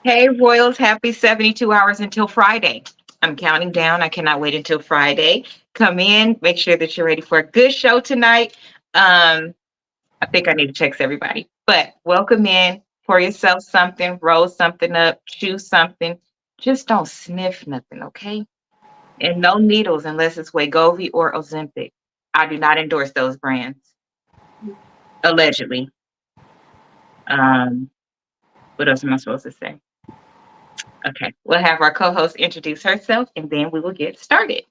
Hey, Royals, happy 72 hours until Friday. I'm counting down. I cannot wait until Friday. Come in, make sure that you're ready for a good show tonight. I think I need to text everybody, but welcome in. Pour yourself something, roll something up, chew something. Just don't sniff nothing, okay? And no needles unless it's Wegovy or Ozempic. I do not endorse those brands, allegedly. Um, what else am I supposed to say? Okay, we'll have our co-host introduce herself, and then we will get started.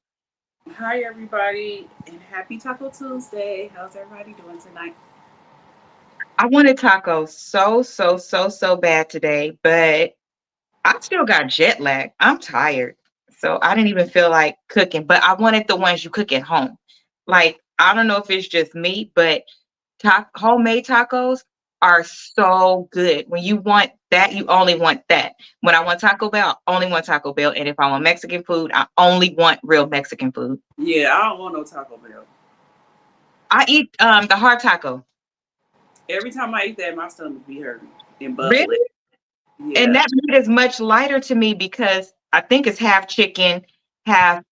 Hi, everybody, and happy Taco Tuesday. How's everybody doing tonight? I wanted tacos so bad today, but I still got jet lag. I'm tired. So I didn't even feel like cooking, but I wanted the ones you cook at home. Like, I don't know if it's just me, but homemade tacos are so good. When you want that, you only want that. When I want Taco Bell, I only want Taco Bell. And if I want Mexican food, I only want real Mexican food. Yeah, I don't want no Taco Bell. I eat the hard taco. Every time I eat that, my stomach be hurting and bubbling. Really? And Yeah, that meat is much lighter to me because I think it's half chicken, half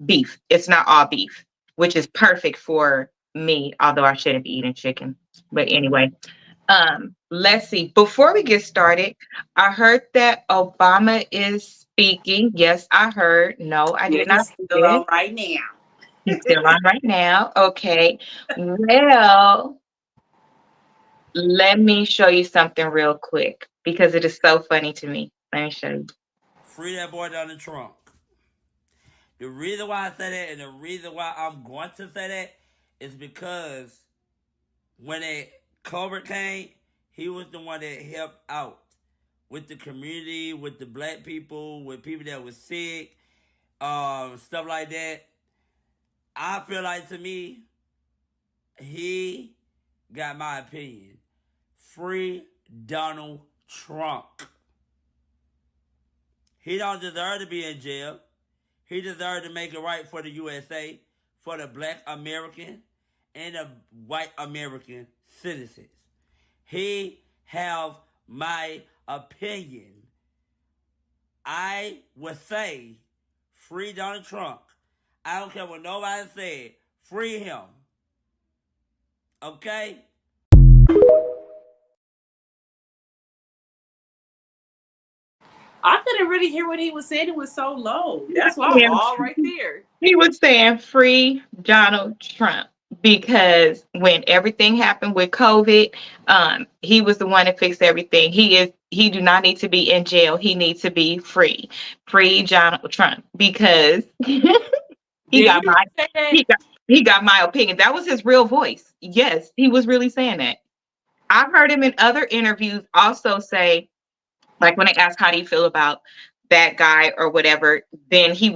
beef. It's not all beef, which is perfect for me, although I shouldn't be eating chicken. But anyway, let's see. Before we get started, I heard that Obama is speaking. Yes, I heard. No, I yeah, did not he's see still this. on right now. He's still on right now. Okay. Well, let me show you something real quick because it is so funny to me. Let me show you. Free that boy down the trunk. The reason why I say that and the reason why I'm going to say that is because when that COVID came, he was the one that helped out with the community, with the black people, with people that was sick, stuff like that. I feel like to me, he got my opinion. Free Donald Trump. He don't deserve to be in jail. He deserved to make it right for the USA, for the black American and the white American citizens. He have my opinion. I would say free Donald Trump. I don't care what nobody said. Free him. Okay? I couldn't really hear what he was saying. It was so low. That's why I'm Him, all right there. he was saying free Donald Trump because when everything happened with COVID, he was the one that fixed everything. He do not need to be in jail. He needs to be free. Free Donald Trump because he Did got he really my say that? he got he got my opinion. That was his real voice. Yes, he was really saying that. I've heard him in other interviews also say, like when they ask how do you feel about that guy or whatever, then he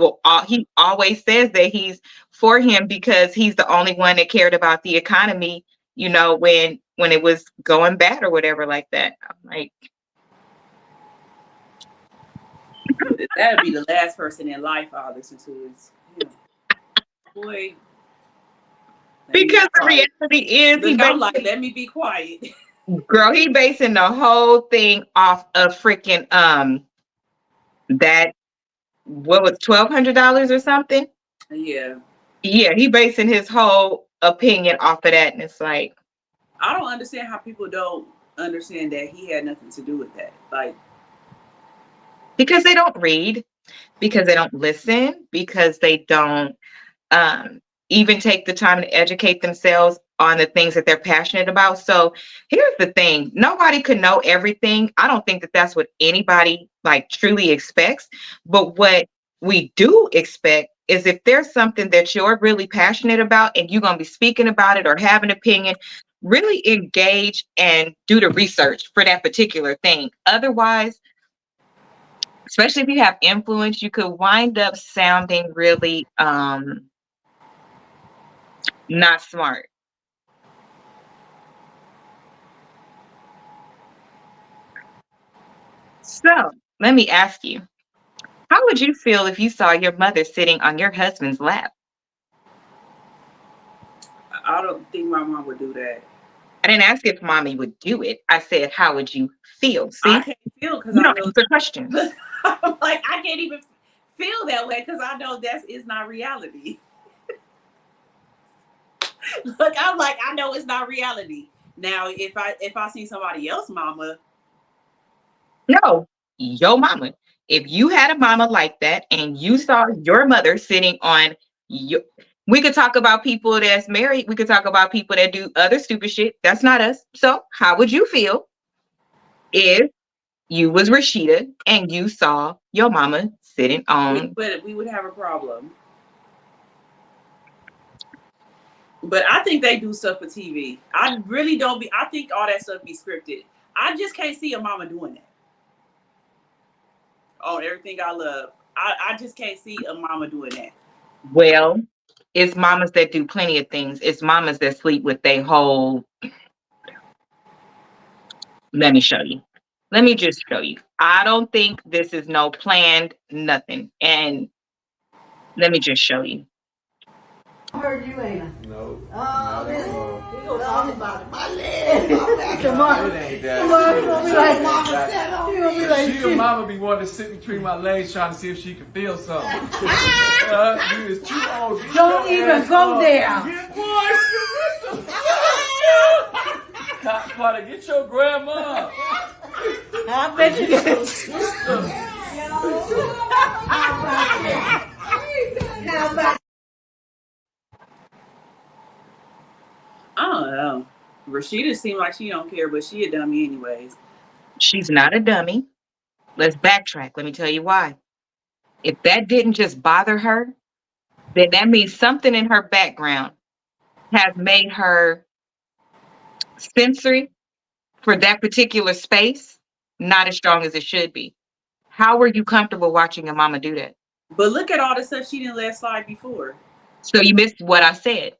always says that he's for him because he's the only one that cared about the economy, when it was going bad or whatever like that. I'm like, That'd be the last person in life I'll listen to is him. Boy, let me be because the quiet. reality is Look, I'm like, let me be quiet. he basing the whole thing off of freaking that what was $1,200 or something. Yeah. Yeah, he basing his whole opinion off of that, and it's like I don't understand how people don't understand that he had nothing to do with that. Like, because they don't read, because they don't listen, because they don't um, even take the time to educate themselves on the things that they're passionate about. So here's the thing: nobody could know everything. I don't think that that's what anybody like truly expects. But what we do expect is if there's something that you're really passionate about and you're going to be speaking about it or have an opinion, really engage and do the research for that particular thing. Otherwise, especially if you have influence, you could wind up sounding really not smart. So let me ask you, how would you feel if you saw your mother sitting on your husband's lap? I don't think my mom would do that. I didn't ask if mommy would do it. I said, how would you feel? See, I can't feel because you I don't know. answer questions. I'm like, I can't even feel that way because I know that is not reality. Look, I'm like, I know it's not reality. Now, if I see somebody else, mama, No, your mama. If you had a mama like that and you saw your mother sitting on your, we could talk about people that's married. We could talk about people that do other stupid shit. That's not us. So how would you feel if you was Rasheeda and you saw your mama sitting on? we would have a problem. But I think they do stuff for TV. I really don't be. I think all that stuff be scripted. I just can't see a mama doing that on everything I love. I just can't see a mama doing that. Well, it's mamas that do plenty of things. It's mamas that sleep with their whole. Let me show you. Let me just show you. I don't think this is no planned nothing. And let me just show you. I heard you, ain't I? No. Oh, no. he gonna talk about it. My leg. Come on. It ain't that. Come on, you gonna be like, mama said on me. She and mama be wanting to sit between my legs trying to see if she can feel something. You is too old. Don't even go there. Get boy, Potter, get your grandma. I bet you can. How about I don't know. Rasheeda seemed like she don't care, but she a dummy anyways. She's not a dummy. Let's backtrack. Let me tell you why. If that didn't just bother her, then that means something in her background has made her sensory for that particular space not as strong as it should be. How were you comfortable watching your mama do that? But look at all the stuff she didn't let slide before. So you missed what I said.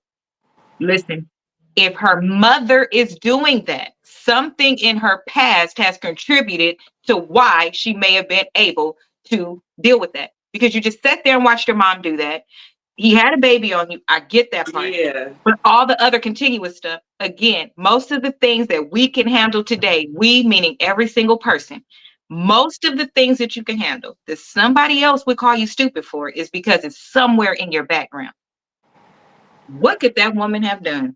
Listen, if her mother is doing that, something in her past has contributed to why she may have been able to deal with that. Because you just sat there and watched your mom do that. He had a baby on you. I get that part. Yeah. But all the other continuous stuff, again, most of the things that we can handle today, we meaning every single person, most of the things that you can handle that somebody else would call you stupid for is because it's somewhere in your background. What could that woman have done?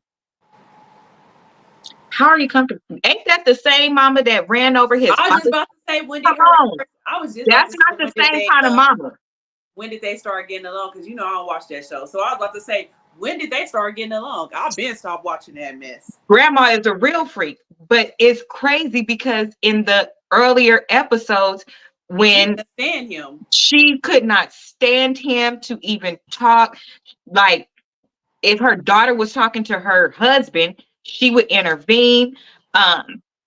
How are you comfortable? Ain't that the same mama that ran over his? I was just about to say when did Come her? on. I was just. That's not the same kind of mama. When did they start getting along? Because you know I don't watch that show, so I was about to say when did they start getting along? I've been stopped watching that mess. Grandma is a real freak, but it's crazy because in the earlier episodes, when stand him, she could not stand him to even talk. Like if her daughter was talking to her husband, she would intervene.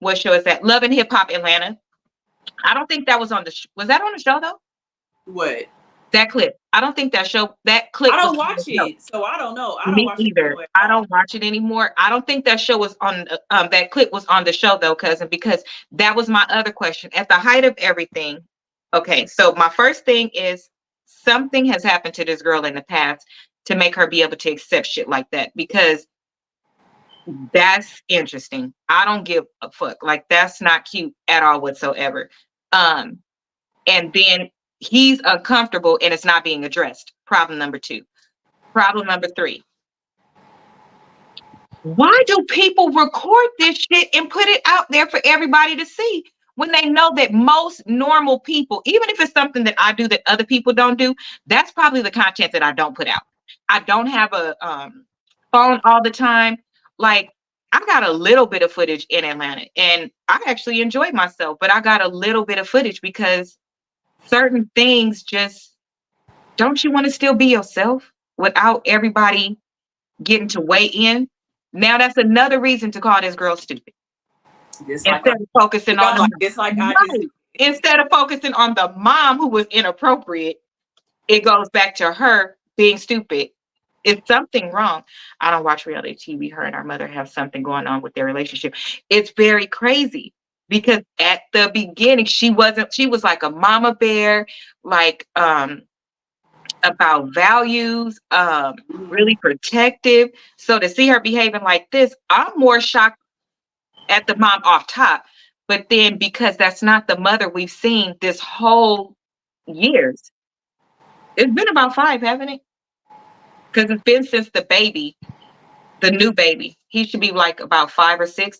What show is that? Love and Hip Hop Atlanta. I don't think that was on the was that on the show though? What? That clip. I don't think that clip. I don't watch it, so I don't know. I don't Me watch either. I don't watch it anymore. I don't think that show was on. That clip was on the show though, cousin, because that was my other question. At the height of everything, okay. So my first thing is something has happened to this girl in the past to make her be able to accept shit like that, because that's interesting. I don't give a fuck. Like that's not cute at all whatsoever. And then he's uncomfortable and it's not being addressed. Problem number 2. Problem number 3. Why do people record this shit and put it out there for everybody to see when they know that most normal people, even if it's something that I do that other people don't do, that's probably the content that I don't put out. I don't have a phone all the time. Like I got a little bit of footage in Atlanta and I actually enjoyed myself, but I got a little bit of footage because certain things just, don't you want to still be yourself without everybody getting to weigh in? Now that's another reason to call this girl stupid. Instead of focusing on instead of focusing on the mom who was inappropriate, it goes back to her being stupid. It's something wrong. I don't watch reality TV. Her and her mother have something going on with their relationship. It's very crazy because at the beginning she was like a mama bear, like about values, really protective. So to see her behaving like this, I'm more shocked at the mom off top. But then because that's not the mother we've seen this whole years, it's been about 5, haven't it? Because it's been since the baby, the new baby. He should be like about 5 or 6.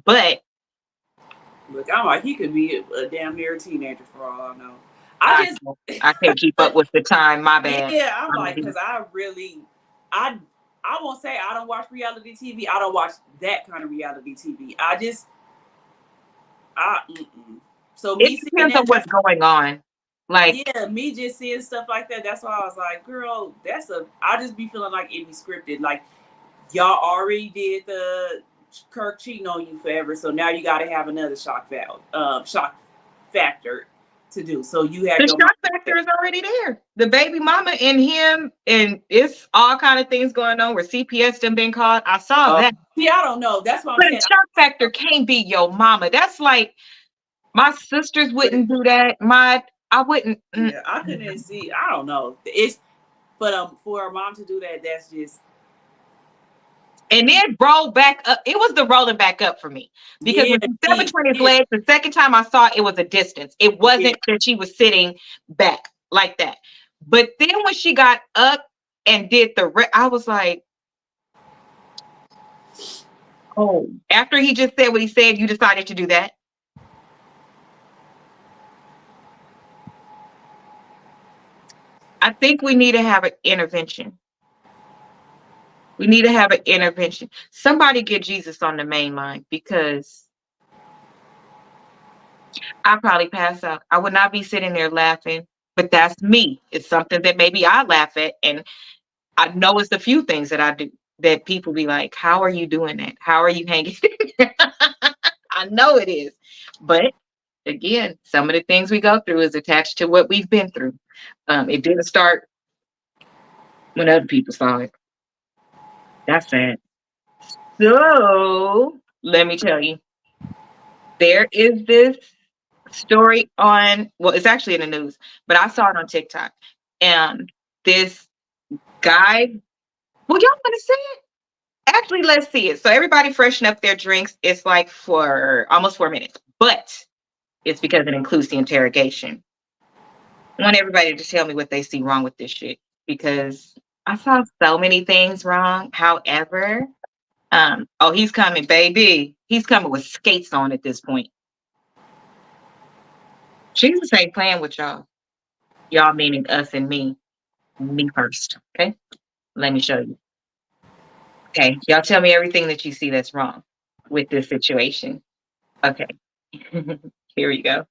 But Look, I'm like, he could be a damn near teenager for all I know. I can't keep up with the time. My bad. Yeah, I'm like, because I won't say I don't watch reality TV. I don't watch that kind of reality TV. So me It seeing depends on that, what's going on. Like, yeah, me just seeing stuff like that. That's why I was like, girl, I just be feeling like it be scripted. Like, y'all already did the Kirk cheating on you forever, so now you got to have another shock factor to do. So you have the your shock factor is already there. The baby mama and him, and it's all kind of things going on where CPS done been called. I saw that. Yeah, I don't know. That's what I'm But saying. the shock factor can't be your mama. That's like my sisters wouldn't do that. I wouldn't. Yeah, I couldn't see. I don't know. But for a mom to do that, that's just. And then roll back up. It was the rolling back up for me because when she stepped between his legs, the second time I saw it, it was a distance. It wasn't that she was sitting back like that. But then when she got up and did I was like, oh, after he just said what he said, you decided to do that. I think we need to have an intervention. We need to have an intervention. Somebody get Jesus on the main line because I'd probably pass out. I would not be sitting there laughing, but that's me. It's something that maybe I laugh at. And I know it's a few things that I do that people be like, how are you doing that? How are you hanging? I know it is. But again, some of the things we go through is attached to what we've been through. It didn't start when other people saw it. That's sad. So let me tell you, there is this story well, it's actually in the news, but I saw it on TikTok. And this guy, well, y'all want to see it? Actually, let's see it. So everybody freshen up their drinks. It's like for almost 4 minutes, but it's because it includes the interrogation. I want everybody to tell me what they see wrong with this shit because I saw so many things wrong. However, oh, he's coming, baby. He's coming with skates on at this point. Jesus ain't playing with y'all. Y'all meaning us and me. Me first. Okay. Let me show you. Okay. Y'all tell me everything that you see that's wrong with this situation. Okay. Here we go.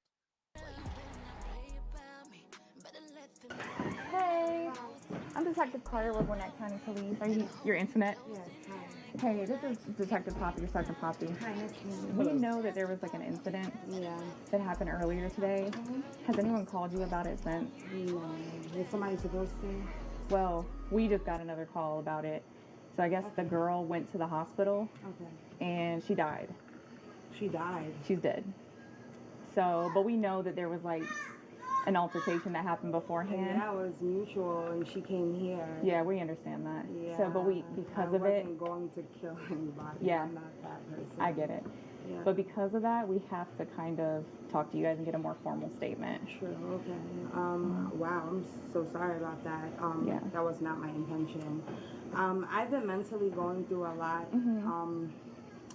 Hey, I'm Detective Carter with Gwinnett County Police. Are you your internet? Yes, hi. Hey, this is Detective Poppy, or Sergeant Poppy. Hi, nice to meet you. We know that there was like an incident that happened earlier today. Has anyone called you about it since? No. Is somebody supposed to? Well, we just got another call about it. So I guess the girl went to the hospital and she died. She died? She's dead. So, but we know that there was like an altercation that happened beforehand. Yeah, it was mutual, and she came here. Yeah, we understand that. Yeah. So, but because of it, I wasn't going to kill anybody. Yeah. I'm not that person. I get it. Yeah. But because of that, we have to kind of talk to you guys and get a more formal statement. Sure. Okay. Wow. I'm so sorry about that. Yeah. That was not my intention. I've been mentally going through a lot.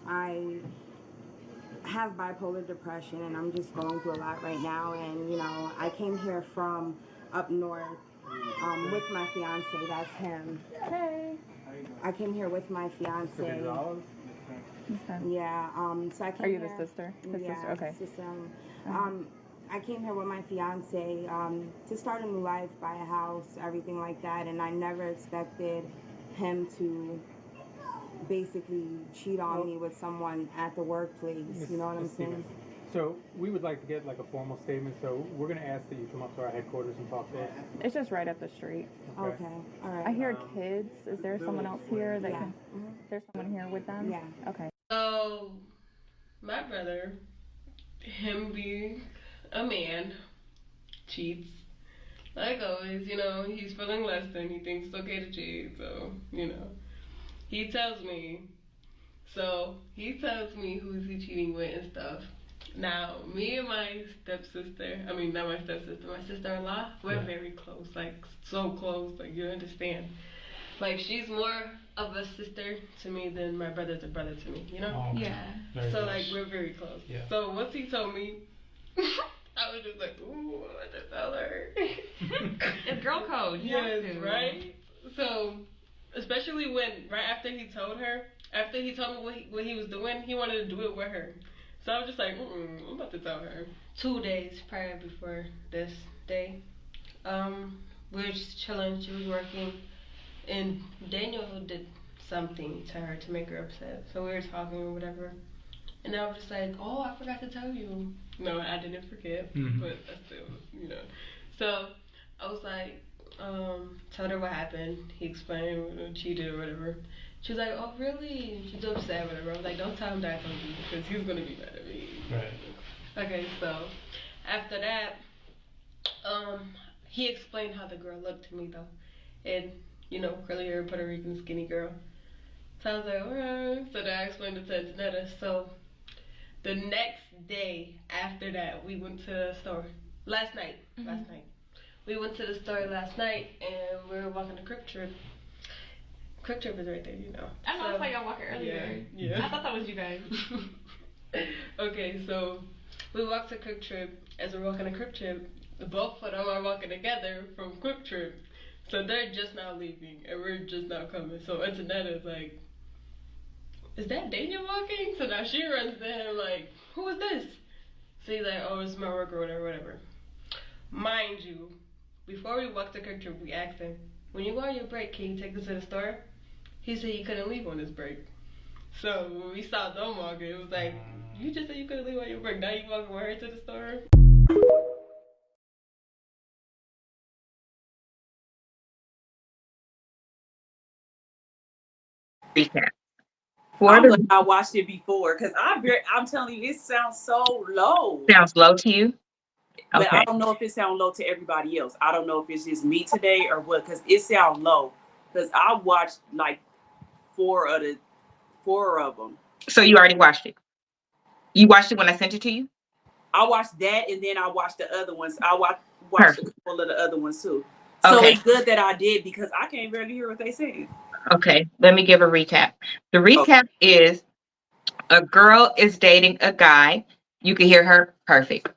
I have bipolar depression, and I'm just going through a lot right now. And you know, I came here from up north with my fiance. That's him. Hey. I came here with my fiance. Okay. Yeah. So I came. Are you here, the sister? His yeah, sister. Okay. Sister. I came here with my fiance to start a new life, buy a house, everything like that, and I never expected him to basically cheat on me with someone at the workplace. You know what I'm saying? So we would like to get like a formal statement. So we're going to ask that you come up to our headquarters and talk to us. It's just right up the street. Okay. All right. I hear kids. Is there someone else here that can? Mm-hmm. There's someone here with them? Yeah. Okay. So, my brother, him being a man, cheats. Like always, you know, he's feeling less than, he thinks it's okay to cheat, so, you know. He tells me who's he cheating with and stuff. Now, me and my stepsister, I mean, not my stepsister, my sister-in-law, we're very close, like, so close, like, you understand. Like, she's more of a sister to me than my brother's a brother to me, you know? Oh, Yeah. very So, close. like, we're very close. Yeah. So, once he told me, I was just like, ooh, I want to tell her. It's girl code. You have Yes, to. right? So, especially when, right after he told her, after he told me what he was doing, he wanted to do it with her. So I was just like, I'm about to tell her. 2 days prior before this day, we were just chilling. She was working, and Daniel did something to her to make her upset. So we were talking or whatever, and I was just like, oh, I forgot to tell you. No, I didn't forget, but I still, you know. So I was like, told her what happened. He explained what she did or whatever. She was like, oh, really? She's upset, whatever. I was like, don't tell him that I told you, because he's going to be mad at me. Right. Okay, so after that, he explained how the girl looked to me, though. And, you know, curly hair, Puerto Rican, skinny girl. So I was like, alright. So then I explained it to Antonetta. So the next day after that, we went to the store. Last night. We went to the store last night, and we were walking the Quick Trip. Quick Trip is right there, you know. I know, I saw y'all walking earlier. Yeah. I thought that was you guys. Okay, so we walked to Quick Trip. As we're walking to Quick Trip, both of them are walking together from Quick Trip. So they're just now leaving, and we're just now coming. So Antonetta's like, is that Daniel walking? So now she runs to him like, who is this? So he's like, oh, it's my worker or whatever. Mind you, before we walked to Quick Trip, we asked him, when you go on your break, can you take us to the store? He said he couldn't leave on his break. So when we saw them walking, it was like, you just said you couldn't leave on your break. Now you walking with her to the store? Recap. I'm glad I watched it before, because I'm telling you, it sounds so low. Sounds low to you? But Okay. I don't know if it sounds low to everybody else. I don't know if it's just me today or what, because it sounds low. Because I watched like four of them. So you already watched it? You watched it when I sent it to you? I watched that, and then I watched the other ones. I watched a couple of the other ones too. So Okay. it's good that I did, because I can't barely hear what they say. Okay, let me give a recap. The recap is a girl is dating a guy. You can hear her perfect.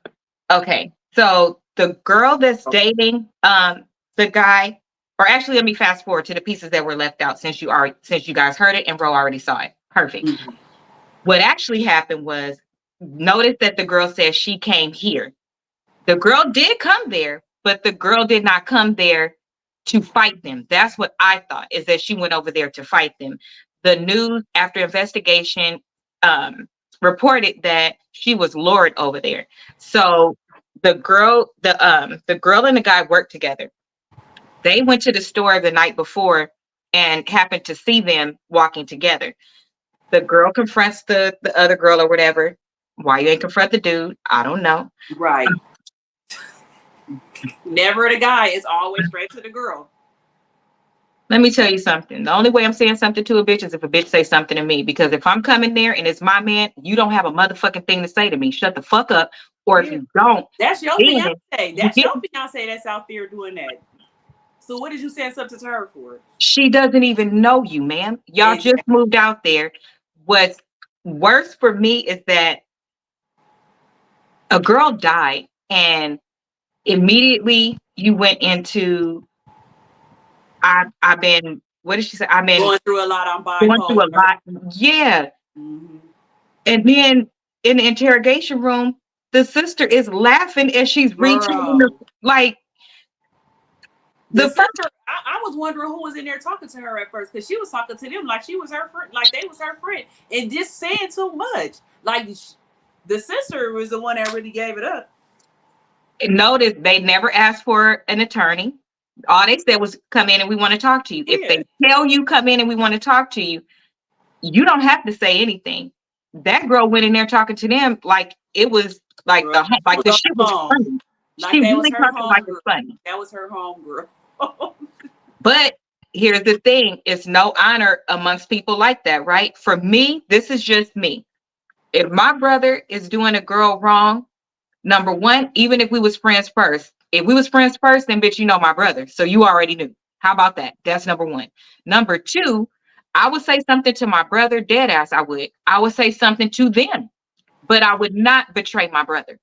Okay, so the girl that's dating the guy, or actually let me fast forward to the pieces that were left out since you guys heard it and Ro already saw it. Perfect. Mhm. What actually happened was, notice that the girl says she came here. The girl did come there, but the girl did not come there to fight them. That's what I thought, is that she went over there to fight them. The news, after investigation, reported that she was lured over there. So the girl and the guy worked together. They went to the store the night before and happened to see them walking together. The girl confronts the other girl or whatever. Why you ain't confront the dude? I don't know. Right. Never the guy. It's always straight to the girl. Let me tell you something. The only way I'm saying something to a bitch is if a bitch say something to me. Because if I'm coming there and it's my man, you don't have a motherfucking thing to say to me. Shut the fuck up. Or if you don't, That's your then fiance. That's your fiance that's out there doing that. So what did you say something to her for? she doesn't even know you, ma'am. Y'all just moved out there. What's worse for me is that a girl died and immediately you went into I've been, what did she say? I've been going through a lot on bipolar. going through a lot. Yeah. Mm-hmm. And then in the interrogation room, the sister is laughing as she's retelling like the sister. I was wondering who was in there talking to her at first, because she was talking to them like she was her friend, like they was her friend, and just saying too much. Like the sister was the one that really gave it up. Notice they never asked for an attorney. All they said was, come in and we want to talk to you. Yeah. If they tell you come in and we want to talk to you, you don't have to say anything. That girl went in there talking to them like it was like the shit was funny. Like she that really was her talking home like girl. it's funny. That was her home girl. But here's the thing: it's no honor amongst people like that, right? For me, this is just me. If my brother is doing a girl wrong, number one, even if we was friends first, if we was friends first, then bitch, you know my brother. So you already knew. How about that? That's number one. Number two, I would say something to my brother, dead ass. I would say something to them, but I would not betray my brother.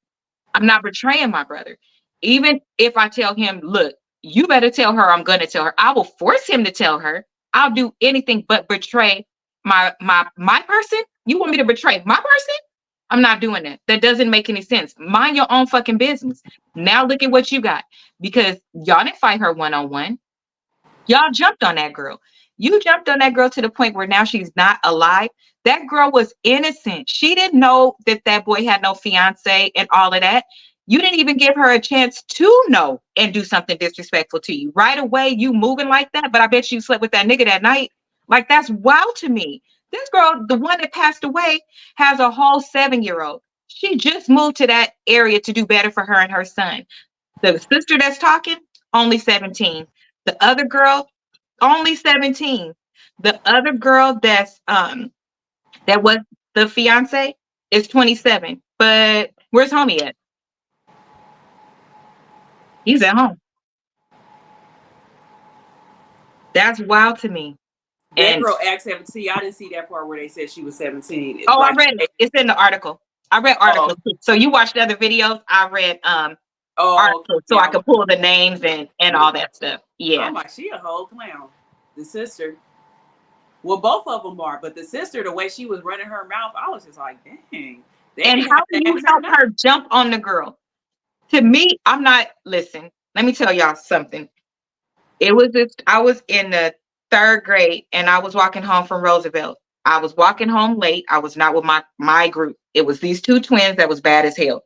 I'm not betraying my brother. Even if I tell him, look, you better tell her, I'm gonna tell her. I will force him to tell her. I'll do anything but betray my person. You want me to betray my person? I'm not doing that. That doesn't make any sense. Mind your own fucking business. Now look at what you got. Because y'all didn't fight her one-on-one. Y'all jumped on that girl. You jumped on that girl to the point where now she's not alive. That girl was innocent. She didn't know that that boy had no fiance and all of that. You didn't even give her a chance to know and do something disrespectful to you. Right away, you moving like that, but I bet you slept with that nigga that night. Like, that's wild to me. This girl, the one that passed away, has a whole 7-year-old. She just moved to that area to do better for her and her son. The sister that's talking, only 17. The other girl, only 17. The other girl that was the fiance is 27. But where's homie at? He's at home. That's wild to me. That girl act 17. I didn't see that part where they said she was 17. Oh, like, I read it. It's in the article. I read articles. So you watched other videos. I read articles so I could pull the names and all that stuff. Yeah. I'm like, she a whole clown. The sister. Well, both of them are, but the sister, the way she was running her mouth, I was just like, dang. And how do you help her jump on the girl? To me, I'm not, listen, let me tell y'all something. It was just, I was in the 3rd grade and I was walking home from Roosevelt. I was walking home late. I was not with my group. It was these 2 twins that was bad as hell.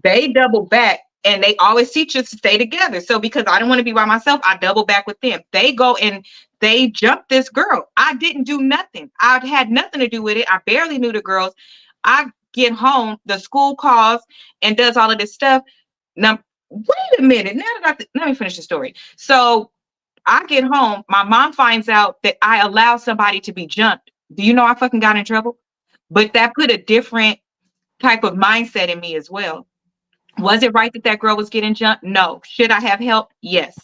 They doubled back and they always teach us to stay together. So because I didn't want to be by myself, I double back with them. They go and they jumped this girl. I didn't do nothing. I had nothing to do with it. I barely knew the girls. I get home, the school calls and does all of this stuff. Now, wait a minute. Now that let me finish the story. So I get home, my mom finds out that I allowed somebody to be jumped. Do you know I fucking got in trouble? But that put a different type of mindset in me as well. Was it right that that girl was getting jumped? No. Should I have helped? Yes.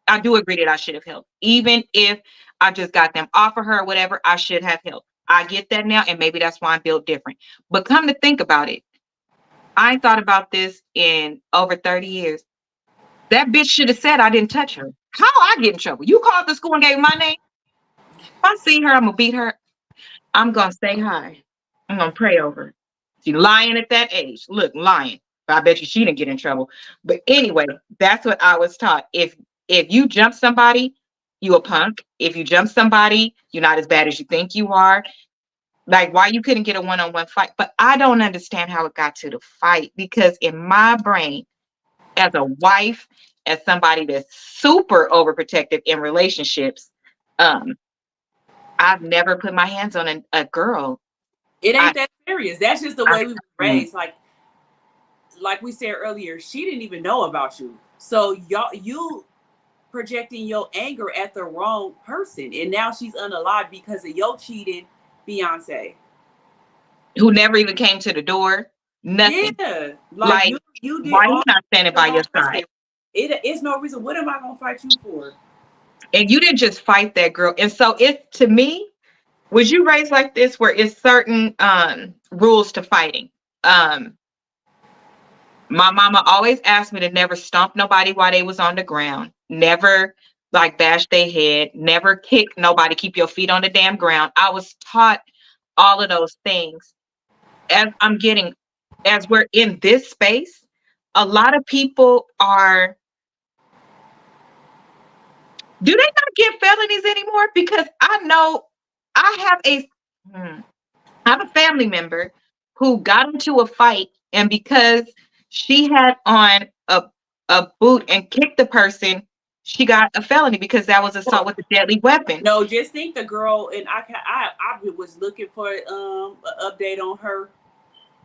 I do agree that I should have helped. Even if I just got them off of her or whatever, I should have helped. I get that now, and maybe that's why I'm built different. But come to think about it, I ain't thought about this in over 30 years. That bitch should have said I didn't touch her. How I get in trouble? You called the school and gave my name? If I see her, I'm going to beat her. I'm going to say hi. I'm going to pray over her. She lying at that age. Look, lying. I bet you she didn't get in trouble. But anyway, that's what I was taught. If you jump somebody, you a punk. If you jump somebody, you're not as bad as you think you are. Like, why you couldn't get a one-on-one fight? But I don't understand how it got to the fight, because in my brain, as a wife, as somebody that's super overprotective in relationships, I've never put my hands on a girl. It ain't that serious. That's just the way we were raised. Like we said earlier, she didn't even know about you. So you projecting your anger at the wrong person. And now she's unalived because of your cheating fiance. Who never even came to the door. Nothing. Yeah. Like you did. Why are you not standing by your side? It's no reason. What am I going to fight you for? And you didn't just fight that girl. And so it, to me, was you raised like this where it's certain rules to fighting? My mama always asked me to never stomp nobody while they was on the ground. Never like bash their head. Never kick nobody. Keep your feet on the damn ground. I was taught all of those things. As we're in this space, a lot of people are, do they not get felonies anymore? Because I know I have a family member who got into a fight, and because she had on a boot and kicked the person, she got a felony because that was assault with a deadly weapon. No, just think the girl, and I was looking for an update on her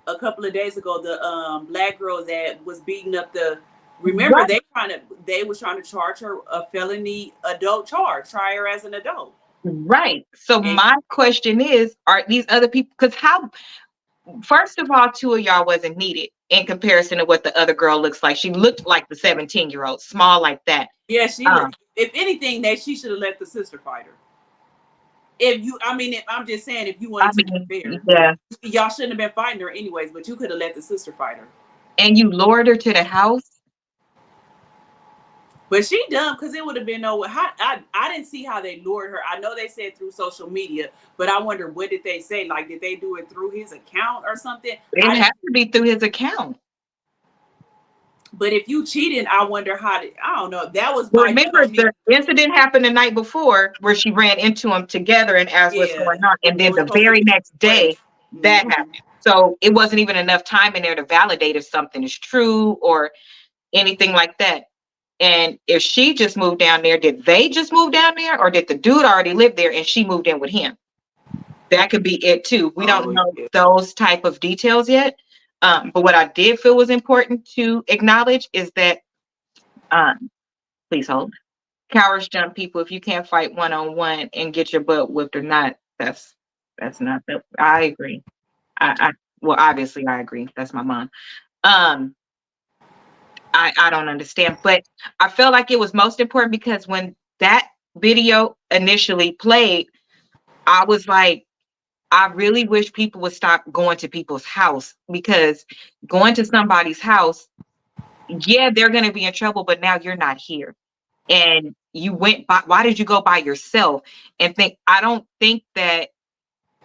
a couple of days ago. The black girl that was beating up remember right. They was trying to charge her a felony adult charge, try her as an adult. Right. So my question is, are these other people, because First of all, two of y'all wasn't needed in comparison to what the other girl looks like. She looked like the 17-year-old, small like that. Yeah, if anything, that she should have let the sister fight her. I'm just saying, if you wanted to be fair, yeah, y'all shouldn't have been fighting her anyways, but you could have let the sister fight her. And you lured her to the house. But she dumb, because it would have been I didn't see how they lured her. I know they said through social media, but I wonder, what did they say? Like, did they do it through his account or something? It had to be through his account. But if you cheated, I wonder I don't know. That was remember the incident happened the night before where she ran into him together and asked what's going on. And then the very next day that happened. So it wasn't even enough time in there to validate if something is true or anything like that. And if she just moved down there, did they just move down there, or did the dude already live there and she moved in with him? That could be it too. We don't know those type of details yet. But what I did feel was important to acknowledge is that, please hold. Cowards jump people. If you can't fight one-on-one and get your butt whipped or not, that's not the. I agree. Well, obviously I agree. That's my mom. I don't understand, but I felt like it was most important because when that video initially played, I was like, I really wish people would stop going to people's house, because going to somebody's house, yeah, they're going to be in trouble, but now you're not here. And you went by, why did you go by yourself? And I don't think that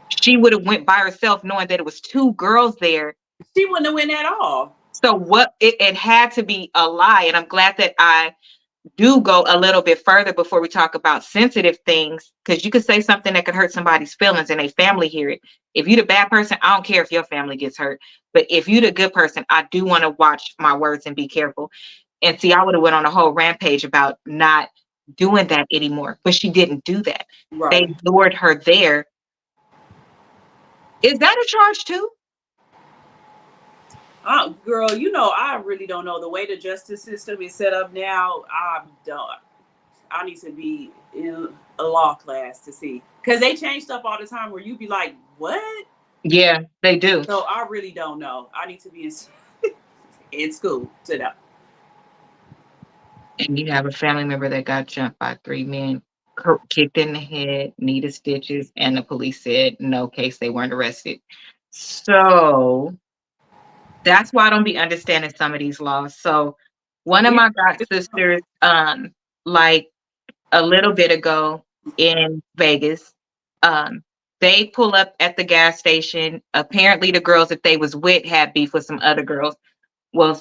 she would have went by herself knowing that it was two girls there. She wouldn't have went at all. So what it had to be a lie. And I'm glad that I do go a little bit further before we talk about sensitive things, because you could say something that could hurt somebody's feelings and a family hear it. If you're the bad person, I don't care if your family gets hurt. But if you're the good person, I do want to watch my words and be careful. And see, I would have went on a whole rampage about not doing that anymore. But she didn't do that. Right. They lured her there. Is that a charge too? Girl, I really don't know. The way the justice system is set up now, I need to be in a law class to see. Because they change stuff all the time where you be like, what? Yeah, they do. So I really don't know. I need to be in school to know. And you have a family member that got jumped by 3 men, kicked in the head, needed stitches, and the police said no case, they weren't arrested. So that's why I don't be understanding some of these laws. So one of my god sisters, like a little bit ago in Vegas, they pull up at the gas station. Apparently the girls that they was with had beef with some other girls. Well,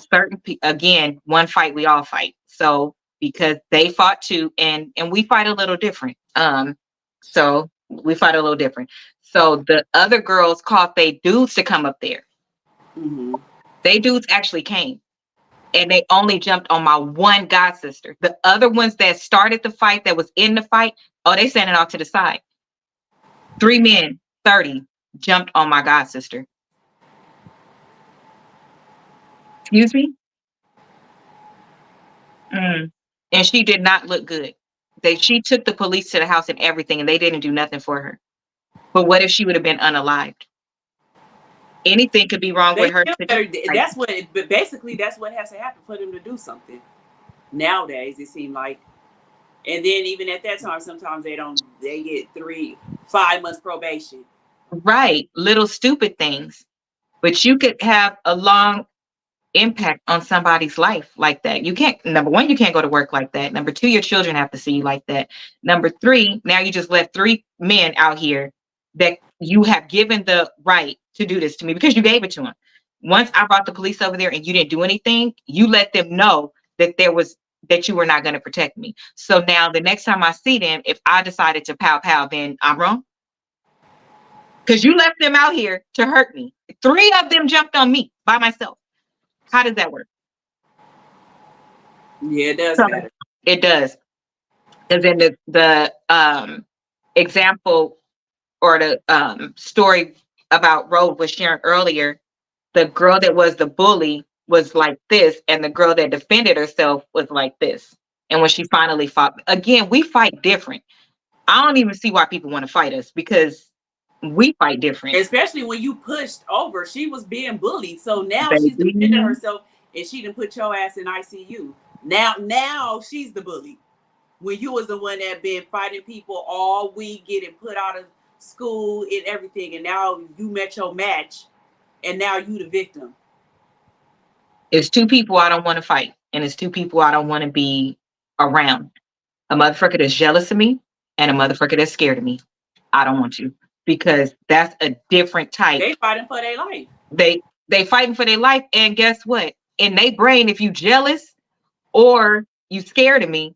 again, one fight, we all fight. So because they fought too, and we fight a little different. So we fight a little different. So the other girls called they dudes to come up there. Mm-hmm. They dudes actually came, and they only jumped on my one god sister. The other ones that started the fight, that was in the fight, they standing off to the side. 3 men, 30, jumped on my god sister. Excuse me? And she did not look good. She took the police to the house and everything, and they didn't do nothing for her. But what if she would have been unalived? Anything could be wrong with her. That's what has to happen for them to do something. Nowadays, it seems like. And then even at that time, sometimes they get 5 months probation. Right. Little stupid things. But you could have a long impact on somebody's life like that. You can't, number one, you can't go to work like that. Number two, your children have to see you like that. Number three, now you just left 3 men out here that you have given the right to do this to me because you gave it to them. Once I brought the police over there and you didn't do anything, you let them know that that you were not going to protect me. So now the next time I see them, if I decided to pow, then I'm wrong. Because you left them out here to hurt me. 3 of them jumped on me by myself. How does that work? Yeah, it does matter. It does. And then the example or the story about Road was sharing earlier, the girl that was the bully was like this, and the girl that defended herself was like this. And when she finally fought, again, we fight different. I don't even see why people want to fight us, because We fight different. Especially when you pushed over. She was being bullied. So now she's Baby. defending herself and she done put your ass in ICU. Now she's the bully. When you was the one that been fighting people all week, getting put out of school and everything, and now you met your match, and now you the victim. It's two people I don't want to fight, and it's two people I don't want to be around. A motherfucker that's jealous of me and a motherfucker that's scared of me. I don't want you, because that's a different type. They fighting for their life. They fighting for their life, and guess what? In their brain, if you jealous or you scared of me,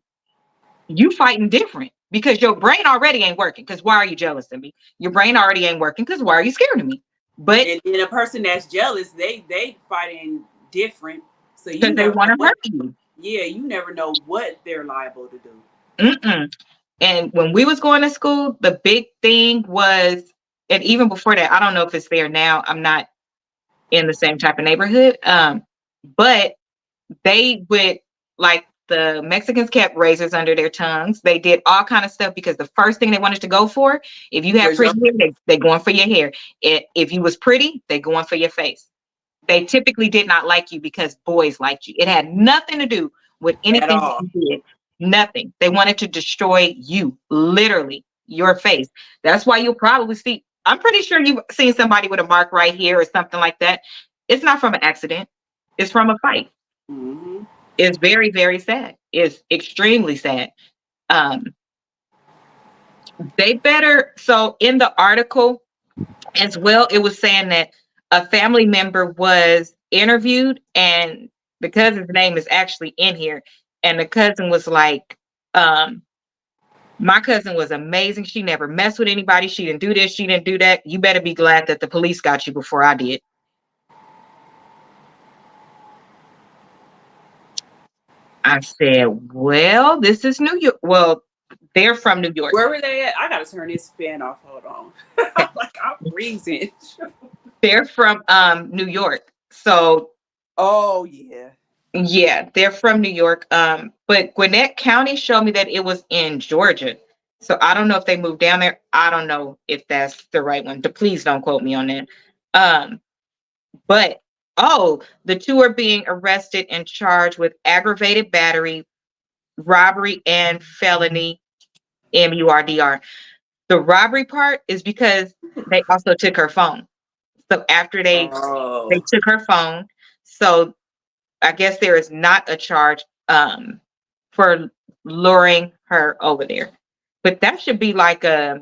you fighting different, because your brain already ain't working. Because why are you jealous of me? Your brain already ain't working. Because why are you scared of me? But and a person that's jealous, they fighting different. So you because they never want know to what, hurt you. yeah, you never know what they're liable to do. And when we was going to school, the big thing was, and even before that, I don't know if it's there now. I'm not in the same type of neighborhood. But they would, like, the Mexicans kept razors under their tongues. They did all kind of stuff because the first thing they wanted to go for, if you had pretty hair, they going for your hair. If you was pretty, they going for your face. They typically did not like you because boys liked you. It had nothing to do with anything that you did. Nothing. They wanted to destroy you, literally, your face. That's why you'll probably see, I'm pretty sure you've seen somebody with a mark right here or something like that. It's not from an accident. It's from a fight. Mm-hmm. It's very, very sad. It's extremely sad. They better, so in the article as well, it was saying that a family member was interviewed, and the cousin's name is actually in here. And the cousin was like, my cousin was amazing. She never messed with anybody. She didn't do this. She didn't do that. You better be glad that the police got you before I did. I said, well, this is New York. Well, they're from New York. Where were they at? I gotta turn this fan off. Hold on. I'm freezing. They're from New York. So oh yeah. Yeah, they're from New York. But Gwinnett County showed me that it was in Georgia. So I don't know if they moved down there. I don't know if that's the right one. Please don't quote me on that. But the two are being arrested and charged with aggravated battery, robbery, and felony MURDR. The robbery part is because they also took her phone. So after they took her phone, so I guess there is not a charge for luring her over there. But that should be like I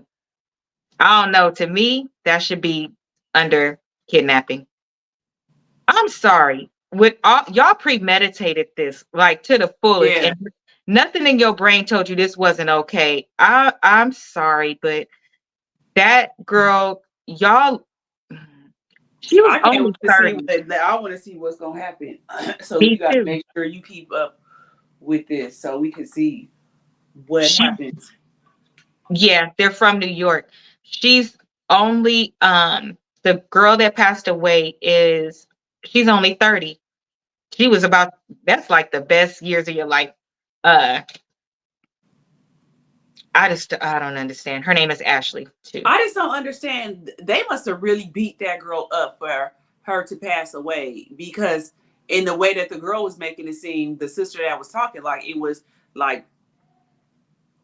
don't know, to me, that should be under kidnapping. I'm sorry. With all y'all premeditated this like to the fullest, and nothing in your brain told you this wasn't okay. I'm sorry, but that girl, y'all, she was only 30. I want to see what's gonna happen. So you gotta make sure you keep up with this so we can see what happens. Yeah, they're from New York. She's only the girl that passed away she's only 30. She was that's like the best years of your life. I don't understand. Her name is Ashley too. I just don't understand. They must have really beat that girl up for her to pass away, because in the way that the girl was making it seem, the sister that was talking, like it was like,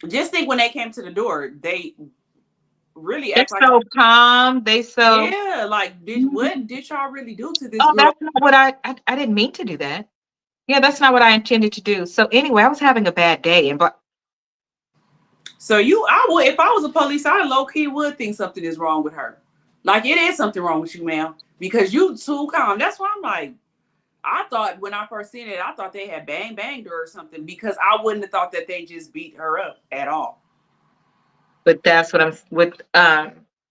just think when they came to the door, they really act like so calm. like what did y'all really do to this girl? That's not what I didn't mean to do that. Yeah, that's not what I intended to do. So anyway, I was having a bad day, so I would, if I was a police, I low-key would think something is wrong with her. Like, it is something wrong with you, ma'am, because you too calm. That's why I'm like, I thought when I first seen it, I thought they had banged her or something, because I wouldn't have thought that they just beat her up at all. But that's what I'm with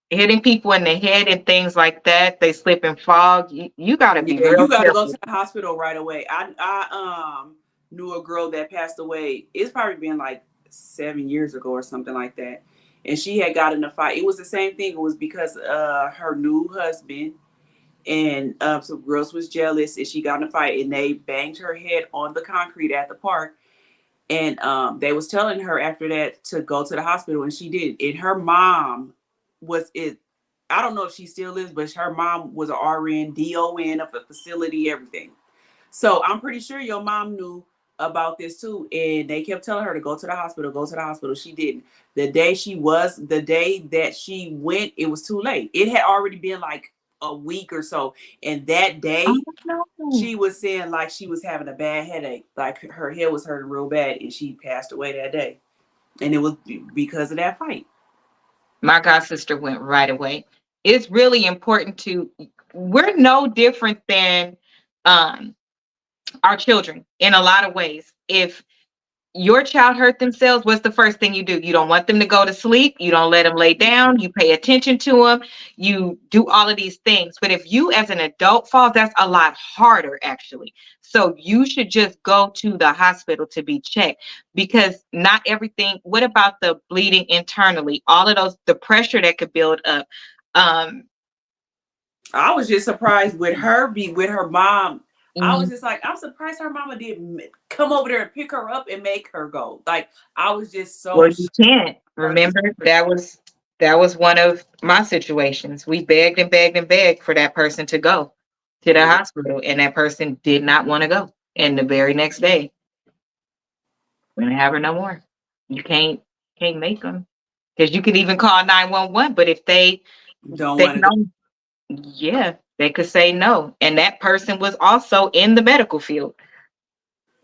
hitting people in the head and things like that. They slip and fall. You gotta be real you gotta careful. go to the hospital right away. I knew a girl that passed away. It's probably been like 7 years ago or something like that, and she had got in a fight. It was the same thing. It was because her new husband and some girls was jealous, and she got in a fight, and they banged her head on the concrete at the park. And they was telling her after that to go to the hospital, and she did. And her mom was I don't know if she still is, but her mom was an RN, DON of a facility, everything. So I'm pretty sure your mom knew about this too. And they kept telling her to go to the hospital, go to the hospital. She didn't. The day that she went, it was too late. It had already been like a week or so. And that day, she was saying like she was having a bad headache, like her head was hurting real bad, and she passed away that day. And it was because of that fight. My god sister went right away. It's really important we're no different than our children in a lot of ways. If your child hurt themselves, what's the first thing you do? You don't want them to go to sleep. You don't let them lay down. You pay attention to them. You do all of these things. But if you as an adult falls, that's a lot harder, actually. So you should just go to the hospital to be checked, because not everything. What about the bleeding internally? All of those, the pressure that could build up. I was just surprised with her mom. I was just like, I'm surprised her mama didn't come over there and pick her up and make her go. Like, I was just so. Well, you can't. Remember, that was one of my situations. We begged and begged and begged for that person to go to the hospital, and that person did not want to go. And the very next day, we're gonna have her no more. You can't make them, because you can even call 911, but if they don't want to, yeah, they could say no. And that person was also in the medical field.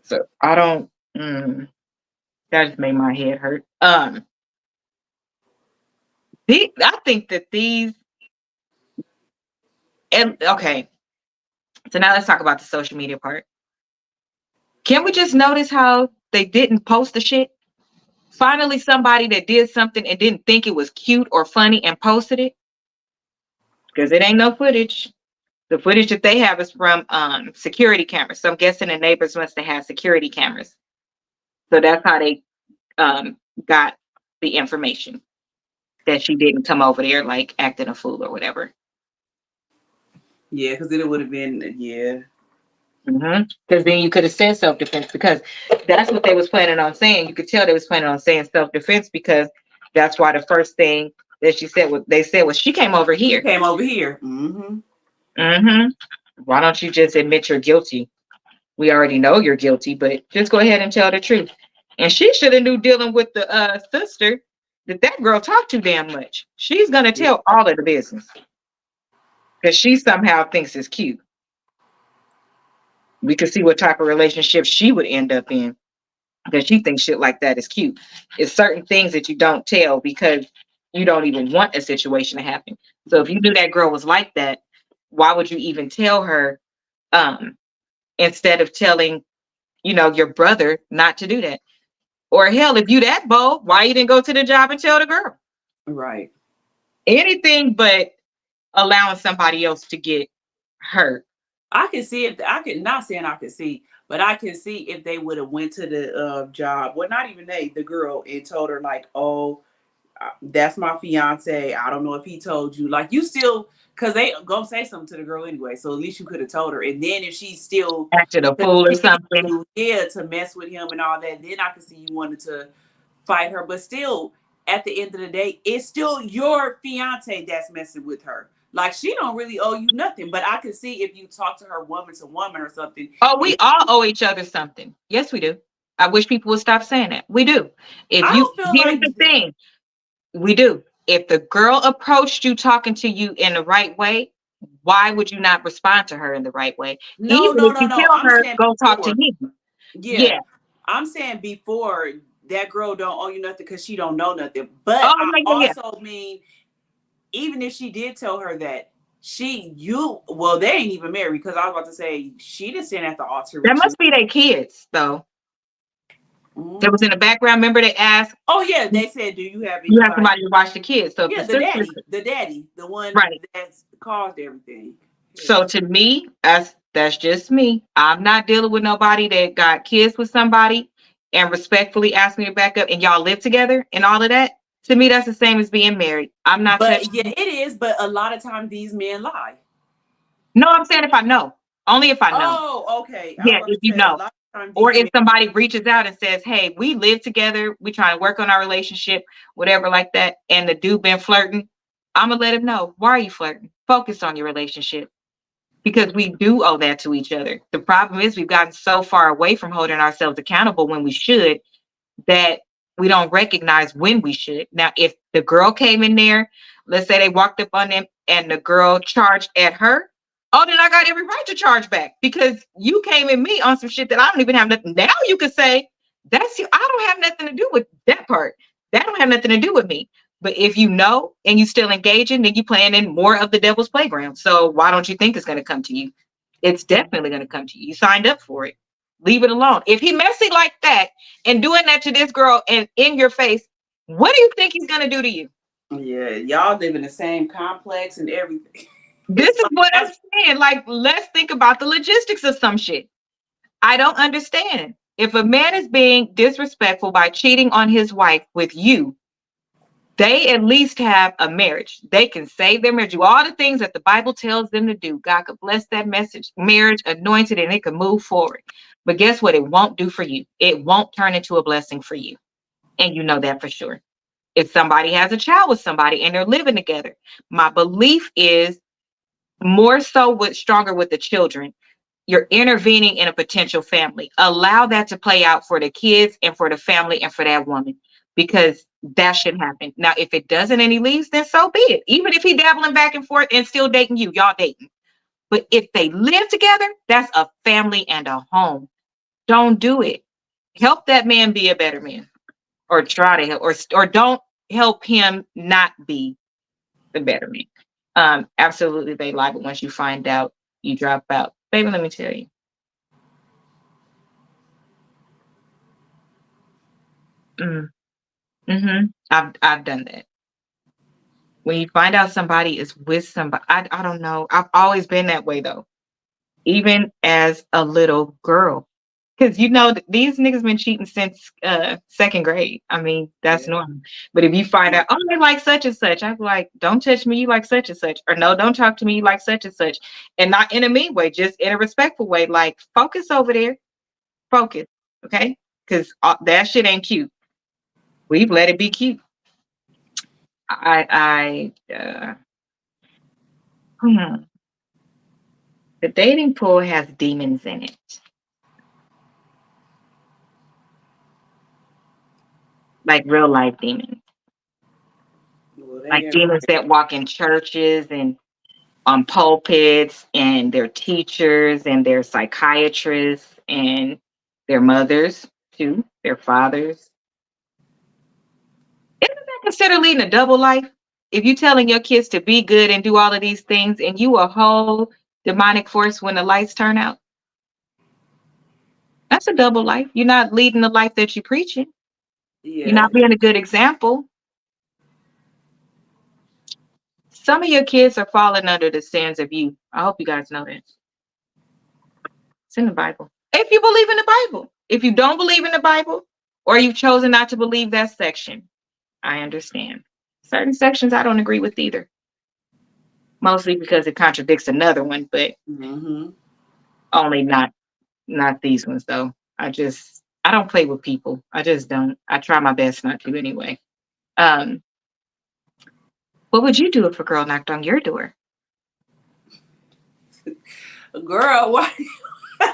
So I don't. That just made my head hurt. I think that these. And okay, so now let's talk about the social media part. Can we just notice how they didn't post the shit? Finally, somebody that did something and didn't think it was cute or funny and posted it, because it ain't no footage. The footage that they have is from security cameras. So I'm guessing the neighbors must have had security cameras. So that's how they got the information that she didn't come over there like acting a fool or whatever. Yeah, because it would have been, yeah. Because then you could have said self-defense, because that's what they was planning on saying. You could tell they was planning on saying self-defense, because that's why the first thing that they said was she came over here. She came over here. Why don't you just admit you're guilty? We already know you're guilty, but just go ahead and tell the truth. And she should have knew, dealing with the sister, that girl talked too damn much. She's gonna tell all of the business, because she somehow thinks it's cute. We could see what type of relationship she would end up in, because she thinks shit like that is cute. It's certain things that you don't tell because you don't even want a situation to happen. So if you knew that girl was like that, why would you even tell her, instead of telling, your brother not to do that? Or hell, if you that bold, why you didn't go to the job and tell the girl? Right. Anything but allowing somebody else to get hurt. I can see it. Not saying I can see, but I can see if they would have went to the job. Well, not even the girl, and told her like, oh, that's my fiance. I don't know if he told you. Like, you still, because they gonna say something to the girl anyway. So at least you could have told her. And then if she still acted a fool or something, to mess with him and all that, then I could see you wanted to fight her. But still, at the end of the day, it's still your fiance that's messing with her. Like, she don't really owe you nothing. But I can see if you talk to her woman to woman or something. Oh, we all owe each other something. Yes, we do. I wish people would stop saying that. We do. Here's the thing. We do. If the girl approached you talking to you in the right way, why would you not respond to her in the right way? No. Tell her, go talk to him. Yeah. I'm saying before, that girl don't owe you nothing because she don't know nothing. But I mean, even if she did tell her that, they ain't even married, because I was about to say she didn't stand at the altar. That must be their kids, though. That was in the background. Remember, they asked. Oh yeah, they said, "Do you have somebody to watch the kids?" So yeah, the daddy, the one that's caused everything. Yeah. So to me, that's just me. I'm not dealing with nobody that got kids with somebody and respectfully asked me to back up, and y'all live together and all of that. To me, that's the same as being married. I'm not. But yeah, it is. But a lot of times these men lie. No, I'm saying if I know. Only if I know. Oh, okay. Yeah, if you know. Or if somebody reaches out and says, hey, we live together, we trying to work on our relationship, whatever like that, and the dude been flirting, I'm gonna let him know. Why are you flirting? Focus on your relationship. Because we do owe that to each other. The problem is we've gotten so far away from holding ourselves accountable when we should, that we don't recognize when we should. Now, if the girl came in there, let's say they walked up on them and the girl charged at her, oh, then I got every right to charge back because you came at me on some shit that I don't even have nothing. Now you could say, that's you. I don't have nothing to do with that part. That don't have nothing to do with me. But if you know and you still engaging, then you playing in more of the devil's playground. So why don't you think it's going to come to you? It's definitely going to come to you. You signed up for it. Leave it alone. If he messy like that and doing that to this girl and in your face, what do you think he's going to do to you? Yeah, y'all live in the same complex and everything. This is what I'm saying. Like, let's think about the logistics of some shit. I don't understand. If a man is being disrespectful by cheating on his wife with you, they at least have a marriage. They can save their marriage, do all the things that the Bible tells them to do. God could bless that marriage, anointed, and it can move forward. But guess what? It won't do for you. It won't turn into a blessing for you. And you know that for sure. If somebody has a child with somebody and they're living together, my belief is more so stronger with the children. You're intervening in a potential family. Allow that to play out for the kids and for the family and for that woman, because that should happen. Now, if it doesn't and he leaves, then so be it. Even if he dabbling back and forth and still dating you, y'all dating. But if they live together, that's a family and a home. Don't do it. Help that man be a better man, or try to help, or don't help him not be the better man. Absolutely, they lie, but once you find out, you drop out. Baby, let me tell you. I've done that. When you find out somebody is with somebody, I don't know. I've always been that way though, even as a little girl. Because these niggas been cheating since second grade. I mean, that's normal. But if you find out, oh, they like such and such, I'm like, don't touch me, you like such and such. Or no, don't talk to me, you like such and such. And not in a mean way, just in a respectful way. Like, focus over there. Focus. Okay? Because that shit ain't cute. We've let it be cute. The dating pool has demons in it. Like real life demons. Like demons that walk in churches and on pulpits, and they're teachers and they're psychiatrists and their mothers too, their fathers. Isn't that considered leading a double life? If you telling your kids to be good and do all of these things and you a whole demonic force when the lights turn out, that's a double life. You're not leading the life that you're preaching. Yeah. You're not being a good example. Some of your kids are falling under the sins of you. I hope you guys know that. It's in the Bible. If you believe in the Bible. If you don't believe in the Bible, or you've chosen not to believe that section, I understand. Certain sections I don't agree with either. Mostly because it contradicts another one, but only not these ones though. I don't play with people. I just don't. I try my best not to anyway. What would you do if a girl knocked on your door? Girl, why?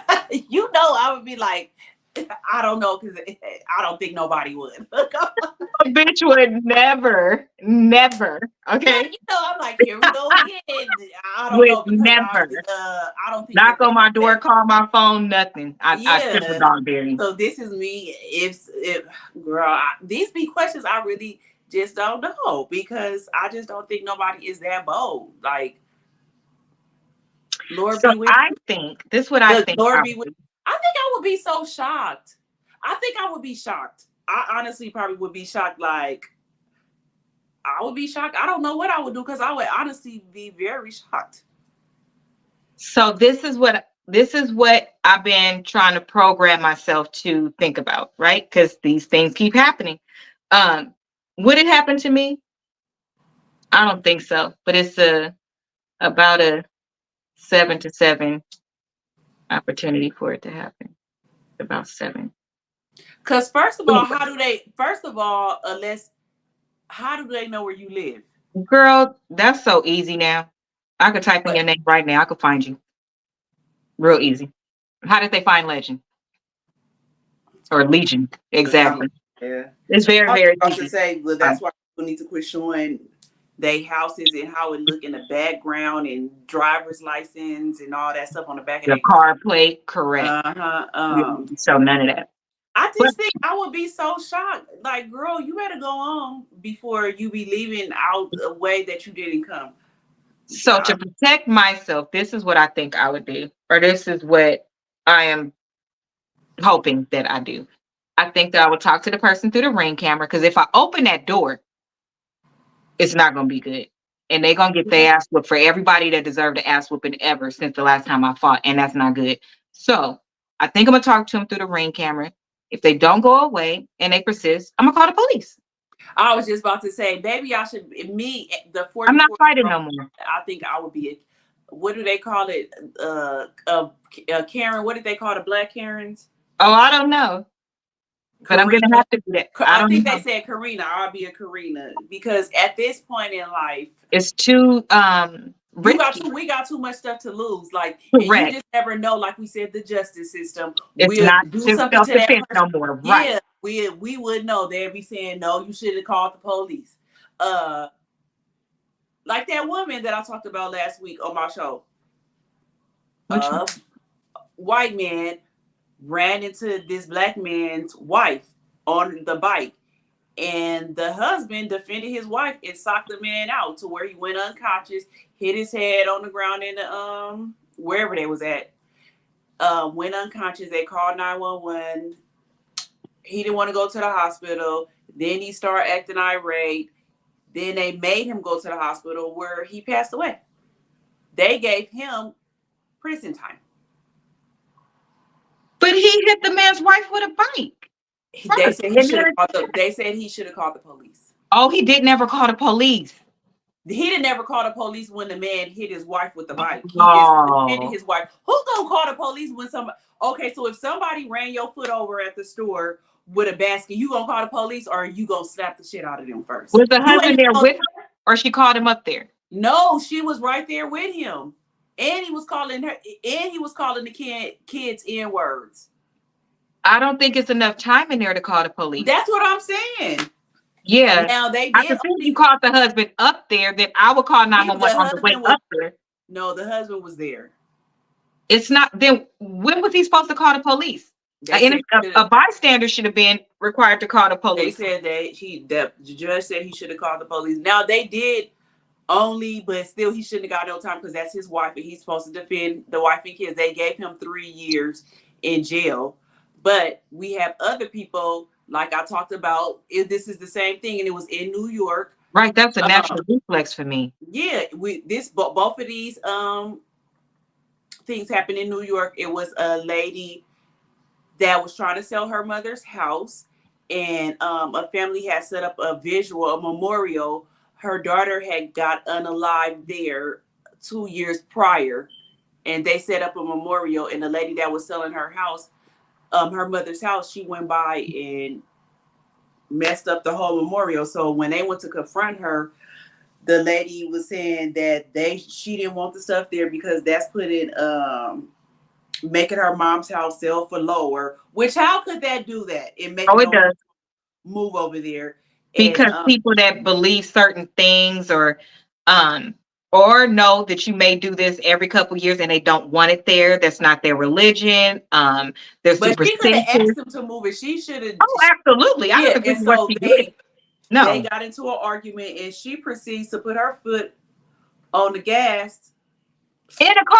I would be like, I don't know, because I don't think nobody would. A bitch would never. Okay. I'm like, here we go again. I don't know. Never. I don't think knock on my door, call my phone, nothing. I triple dog dare you. So this is me. If girl, these be questions I really just don't know, because I just don't think nobody is that bold. Like, Lord so be with I think this is what I think. Lord be with. I think I would be so shocked. I think I would be shocked. I honestly probably would be shocked. Like, I would be shocked. I don't know what I would do, because I would honestly be very shocked. So this is what I've been trying to program myself to think about, right? Because these things keep happening. Would it happen to me? I don't think so, but it's about a 7 to 7 opportunity for it to happen. About 7. Because how do they know where you live? Girl, that's so easy now. I could type in your name right now. I could find you. Real easy. How did they find Legend? Or Legion? Exactly. Yeah. It's very, I was very about to easy. say, well, that's why people need to quit showing they houses and how it look in the background and driver's license and all that stuff on the back of The their car plate, correct. Uh-huh. So none of that. I But just think I would be so shocked. Like, girl, you better go on before you be leaving out a way that you didn't come. so to protect myself, this is what I think I would do, or this is what I am hoping that I do. I think that I would talk to the person through the Ring camera, because if I open that door, it's not going to be good. And they're going to get their ass whooped for everybody that deserved the ass whooping ever since the last time I fought. And that's not good. So I think I'm going to talk to them through the Ring camera. If they don't go away and they persist, I'm going to call the police. I was just about to say, baby, I should, me, the 44. I'm not fighting no more. I think I would be, what do they call it? Karen, what did they call the black Karens? Oh, I don't know. But I'm going to have to do that. I think they said Karina. I'll be a Karina, because at this point in life, it's too we got too much stuff to lose. Like, and you just never know. Like we said, the justice system. It's not do something to that person no more. Right. Yeah, we would know. They'd be saying, no, you should have called the police. Like that woman that I talked about last week on my show. White man ran into this black man's wife on the bike, and the husband defended his wife and socked the man out to where he went unconscious, hit his head on the ground in the wherever they was at, went unconscious. They called 911. He didn't want to go to the hospital. Then he started acting irate. Then they made him go to the hospital, where he passed away. They gave him prison time. But he hit the man's wife with a bike. They said he should have called the police. Oh, he didn't ever call the police. He didn't ever call the police when the man hit his wife with the bike. He just defended his wife. Who gonna call the police when somebody? Okay, so if somebody ran your foot over at the store with a basket, you gonna call the police, or are you gonna slap the shit out of them first? Was the husband there with her, or she called him up there? No, she was right there with him, and he was calling her, and he was calling the kids N words. I don't think it's enough time in there to call the police. That's what I'm saying. Yeah. Now they did. I can see if you called the husband up there, then I would call 911 on the way up there. No, the husband was there. It's not. Then when was he supposed to call the police? A bystander should have been required to call the police. They said that the judge said he should have called the police. Now they did only, but still he shouldn't have got no time, because that's his wife and he's supposed to defend the wife and kids. They gave him 3 years in jail. But we have other people, like I talked about, this is the same thing, and it was in New York. Right, that's a natural reflex for me. Yeah, both of these things happened in New York. It was a lady that was trying to sell her mother's house, and a family had set up a memorial. Her daughter had got unalived there 2 years prior, and they set up a memorial, and the lady that was selling her house, her mother's house, she went by and messed up the whole memorial. So when they went to confront her, the lady was saying that she didn't want the stuff there because that's putting making her mom's house sell for lower. Which, how could that do that? It does move over there, because people that believe certain things or know that you may do this every couple of years and they don't want it there. That's not their religion. But she could have asked them to move it. She should have. Oh, absolutely. I don't agree with what she did. No. They got into an argument, and she proceeds to put her foot on the gas. In a car?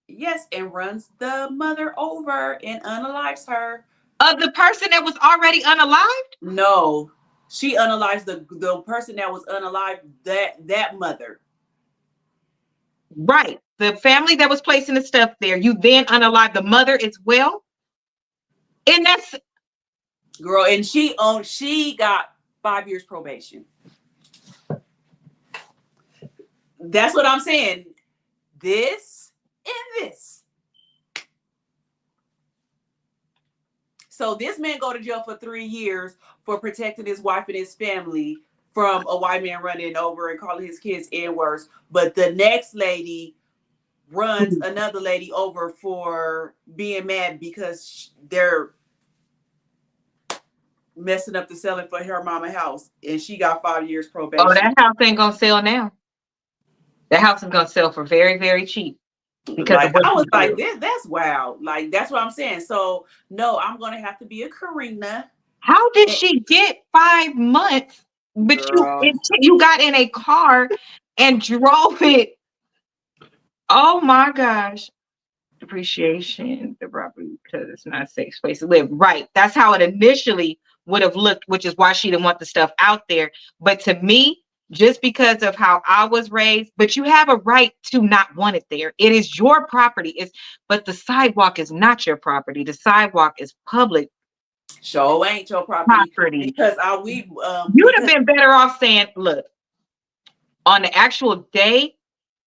Yes, and runs the mother over and unalives her. Of the person that was already unalived? No. She unalives the person that was unalived, that mother. Right. The family that was placing the stuff there, you then unalive the mother as well. And that's girl, and she got 5 years probation. That's what I'm saying. This and this. So this man go to jail for 3 years for protecting his wife and his family from a white man running over and calling his kids N-words, but the next lady runs another lady over for being mad because they're messing up the selling for her mama house, and she got 5 years probation. Oh, that house ain't gonna sell now. The house is gonna sell for very, very cheap. Because like I was like, that's wild. Like that's what I'm saying. So no, I'm gonna have to be a Karina. How did she get 5 months? But you got in a car and drove it. Oh my gosh. Depreciation, the property because it's not a safe place to live. Right. That's how it initially would have looked, which is why she didn't want the stuff out there. But to me, just because of how I was raised, but you have a right to not want it there. It is your property. But the sidewalk is not your property. The sidewalk is public. Show ain't your property. Because you'd have been better off saying, look, on the actual day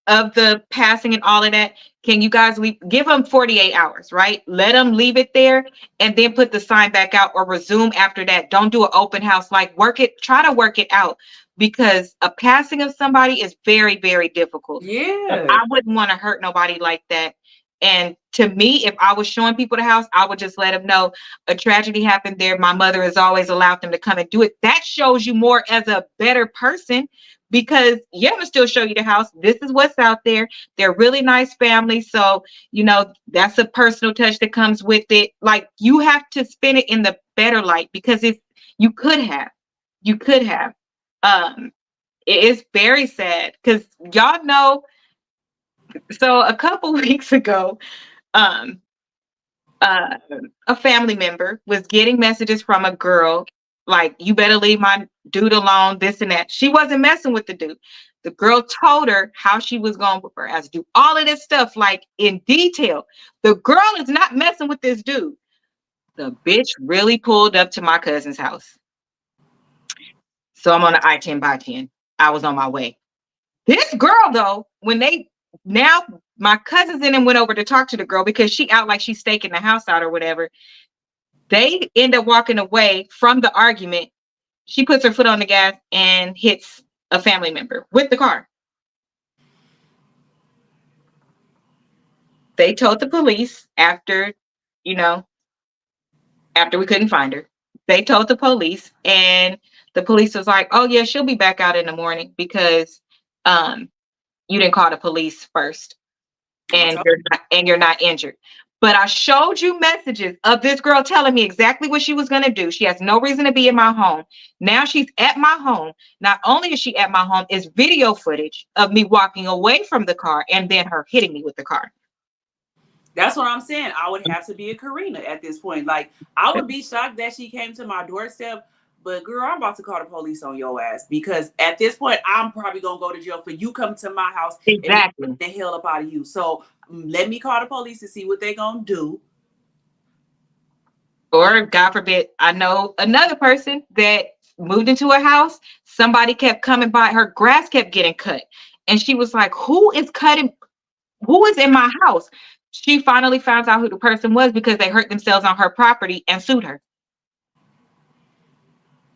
of the passing and all of that, can you guys give them 48 hours, right? Let them leave it there and then put the sign back out or resume after that. Don't do an open house. Like try to work it out, because a passing of somebody is very, very difficult. Yeah. I wouldn't want to hurt nobody like that. And to me, if I was showing people the house, I would just let them know a tragedy happened there. My mother has always allowed them to come and do it. That shows you more as a better person, because I'm gonna still show you the house. This is what's out there. They're really nice family. So, that's a personal touch that comes with it. Like, you have to spin it in the better light, because if you could have. It is very sad, because y'all know. So a couple weeks ago, a family member was getting messages from a girl like, you better leave my dude alone, this and that. She wasn't messing with the dude. The girl told her how she was going with her ass to do all of this stuff, like in detail. The girl is not messing with this dude. The bitch really pulled up to my cousin's house. So I'm on the I-10 by 10. I was on my way. This girl, though, now my cousins and them went over to talk to the girl because she out like she's staking the house out or whatever. They end up walking away from the argument. She puts her foot on the gas and hits a family member with the car. They told the police after we couldn't find her. They told the police, and the police was like, oh yeah, she'll be back out in the morning because you didn't call the police first, and you're not injured. But I showed you messages of this girl telling me exactly what she was going to do. She has no reason to be in my home. Now she's at my home. Not only is she at my home, it's video footage of me walking away from the car and then her hitting me with the car. That's what I'm saying. I would have to be a Karina at this point. Like, I would be shocked that she came to my doorstep. But girl, I'm about to call the police on your ass, because at this point, I'm probably gonna go to jail for you coming to my house and the hell up out of you. So let me call the police to see what they're gonna do. Or God forbid, I know another person that moved into a house. Somebody kept coming by. Her grass kept getting cut, and she was like, "Who is cutting? Who is in my house?" She finally found out who the person was because they hurt themselves on her property and sued her.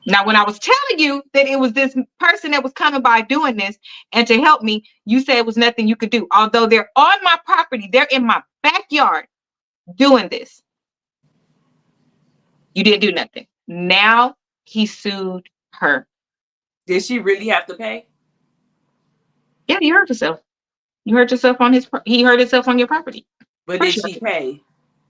Now, when I was telling you that it was this person that was coming by doing this and to help me, you said it was nothing you could do. Although they're on my property, they're in my backyard doing this. You didn't do nothing. Now he sued her. Did she really have to pay? Yeah, you hurt yourself. You hurt yourself he hurt himself on your property. But did she pay?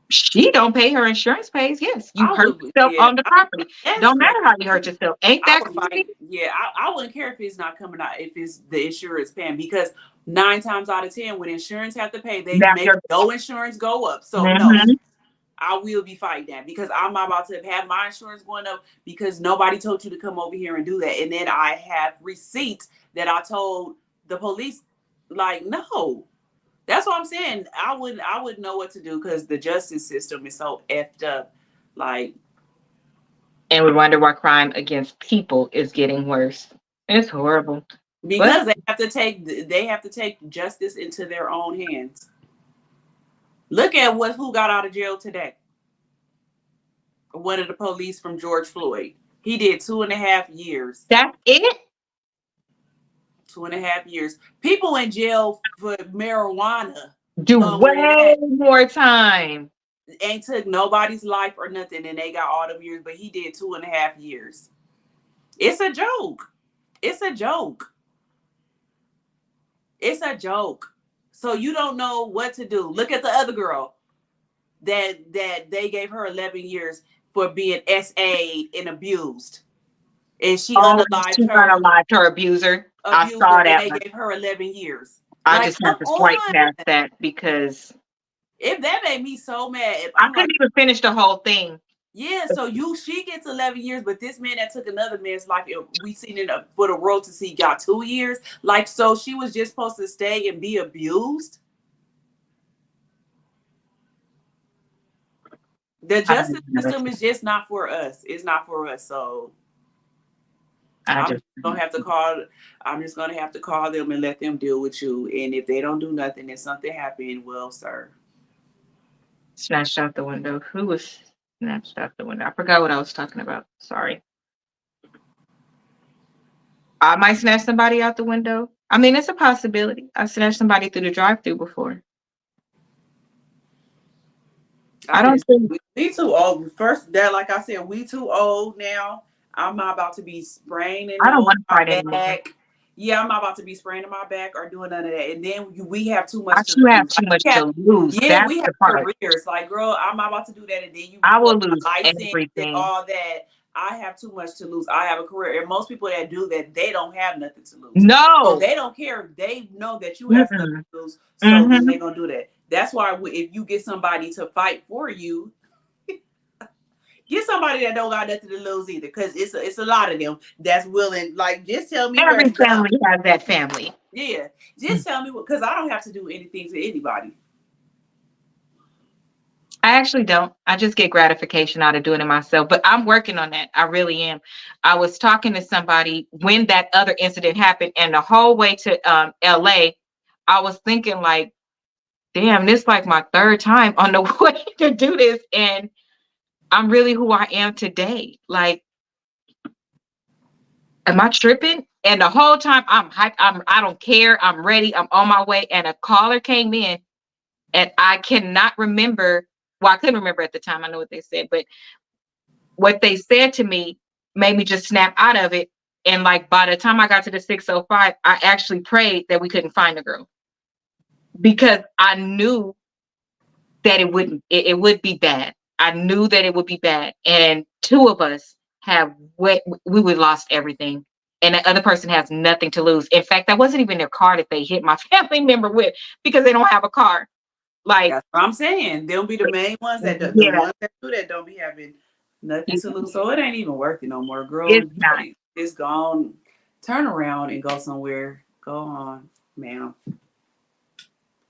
She don't pay. Her insurance pays. Yes, you hurt yourself on the property. Don't matter how you hurt yourself. Ain't that crazy? I wouldn't care if it's not coming out, if it's the insurance paying, because 9 times out of 10, when insurance have to pay, they make no insurance go up. So no, I will be fighting that, because I'm about to have my insurance going up because nobody told you to come over here and do that. And then I have receipts that I told the police, like, no. That's what I'm saying. I wouldn't know what to do, because the justice system is so effed up. Like, and we wonder why crime against people is getting worse. It's horrible. Because they have to take justice into their own hands. Look at who got out of jail today. One of the police from George Floyd. He did 2.5 years. That's it? 2.5 years. People in jail for marijuana Do way more time. Ain't took nobody's life or nothing, and they got all them years, but he did 2.5 years. It's a joke. It's a joke. It's a joke. So you don't know what to do. Look at the other girl that they gave her 11 years for being SA and abused. And she unalived her abuser. I saw that. They gave her 11 years. I just have to swipe past that because if that made me so mad. I couldn't even finish the whole thing. Yeah, so she gets 11 years, but this man that took another man's life, we seen it for the world to see, got 2 years. Like, so she was just supposed to stay and be abused. The justice system is just not for us. It's not for us. So I'm just gonna have to call them and let them deal with you. And if they don't do nothing and something happened, well, sir. Snatched out the window. Who was snatched out the window? I forgot what I was talking about. Sorry. I might snatch somebody out the window. I mean, it's a possibility. I've snatched somebody through the drive-thru before. I don't think we too old. First, that like I said, we too old now. I'm not about to be spraying in my back. Yeah, I'm not about to be spraying in my back or doing none of that. And then we have too much to lose. To lose. Yeah, that's we have careers. Like, girl, I'm not about to do that. And then I will lose everything and all that. I have too much to lose. I have a career. And most people that do that, they don't have nothing to lose. No. So they don't care. They know that you have something to lose. So then they're going to do that. That's why if you get somebody to fight for you, get somebody that don't got nothing to lose either, because it's a lot of them that's willing. Like, just tell me. Every family has that family. Yeah, just tell me because I don't have to do anything to anybody. I actually don't. I just get gratification out of doing it myself. But I'm working on that. I really am. I was talking to somebody when that other incident happened, and the whole way to LA, I was thinking like, damn, this is like my third time on the way to do this, and I'm really who I am today. Like, am I tripping? And the whole time I'm hyped. I don't care. I'm ready. I'm on my way. And a caller came in, and I cannot remember. Well, I couldn't remember at the time. I know what they said, but what they said to me made me just snap out of it. And like by the time I got to the 605, I actually prayed that we couldn't find the girl, because I knew that it would be bad. I knew that it would be bad. And two of us we would lost everything. And the other person has nothing to lose. In fact, that wasn't even their car that they hit my family member with, because they don't have a car. Like, that's what I'm saying. They'll be the main ones that the ones that do that don't be having nothing to lose. So it ain't even worth it no more, girl. It's not. It's gone. Turn around and go somewhere. Go on, ma'am.